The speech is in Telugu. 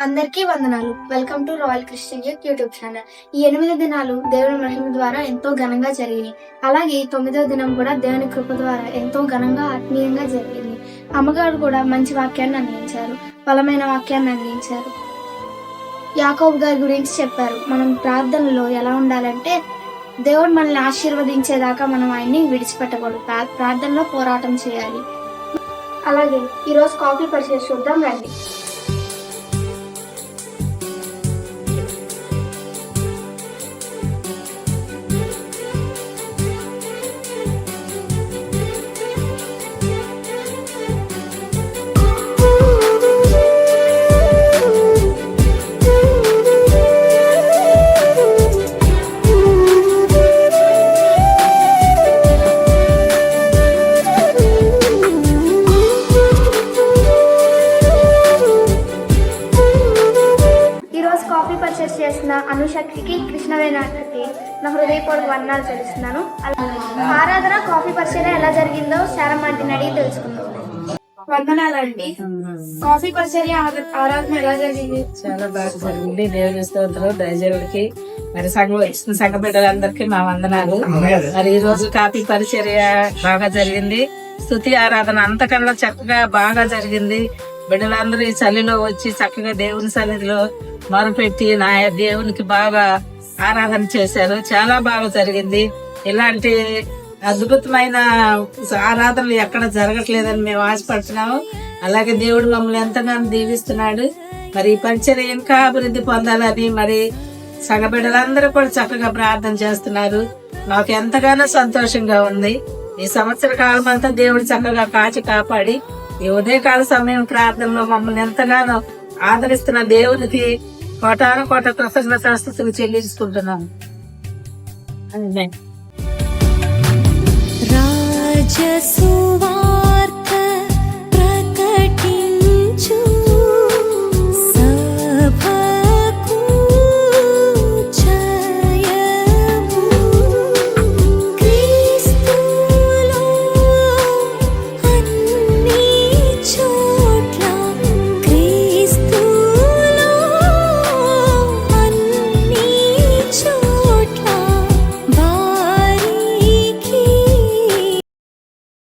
అందరికీ వందనాలు. Welcome to royal Christian YouTube channel. ఈ 8 దినాలు దేవుని మహిమ ద్వారా ఎంతో ఘనంగా జరిగినాయి. అలాగే 9వ దినం కూడా దేవుని కృప ద్వారా ఎంతో ఘనంగా ఆత్మీయంగా జరిగింది. అమ్మగారు కూడా మంచి వాక్యాన్ని అందించారు, బలమైన వాక్యాన్ని అందించారు. యాకోబు గారి గురించి చెప్పారు. మనం ప్రార్థనలో ఎలా ఉండాలంటే దేవుడు మనల్ని ఆశీర్వదించేదాకా మనం ఆయన్ని విడిచిపెట్టకూడదు. ప్రార్థనలో పోరాటం చేయాలి. అలాగే ఈరోజు కాఫీ పరిచయం చూద్దాం రండి. కాఫీ పర్చేస్ చేసిన అనుషక్తికి, కృష్ణవేణకి నా హృదయపూర్వక వందనాలు తెలుస్తున్నాను. ఆరాధన కాఫీ పరిచయం ఎలా జరిగిందో శారమ్మంటిని అడిగి తెలుసుకుందాం. వందనాలండి. కాఫీ పరిచర్య ఆరాధన ఎలా జరిగింది? చాలా బాగా జరిగింది. దేవుని స్తోత్రం. దయచేవుడికి మరి సంఘ బిడ్డలందరికీ మా వందనాలు. మరి ఈ రోజు కాఫీ పరిచర్య బాగా జరిగింది. స్తుతి ఆరాధన అంతకన్నా చక్కగా బాగా జరిగింది. బిడ్డలందరూ ఈ చలిలో వచ్చి చక్కగా దేవుని సన్నిధిలో మొరపెట్టి నా దేవునికి బాగా ఆరాధన చేశారు. చాలా బాగా జరిగింది. ఇలాంటి అద్భుతమైన ఆరాధనలు ఎక్కడ జరగట్లేదని మేము ఆశపడుతున్నాము. అలాగే దేవుడు మమ్మల్ని ఎంతగానో దీవిస్తున్నాడు. మరి ఈ పరిచర్య ఇంకా అభివృద్ధి పొందాలని మరి సంఘ బిడ్డలందరూ కూడా చక్కగా ప్రార్థన చేస్తున్నారు. మాకు ఎంతగానో సంతోషంగా ఉంది. ఈ సంవత్సర కాలం అంతా దేవుడు చక్కగా కాచి కాపాడి ఈ ఉదయకాల సమయం ప్రార్థనలో మమ్మల్ని ఎంతగానో ఆదరిస్తున్న దేవునికి కోటాను కోట కృతజ్ఞతాస్తుతులు చెల్లించుకుంటున్నాను. రాజసు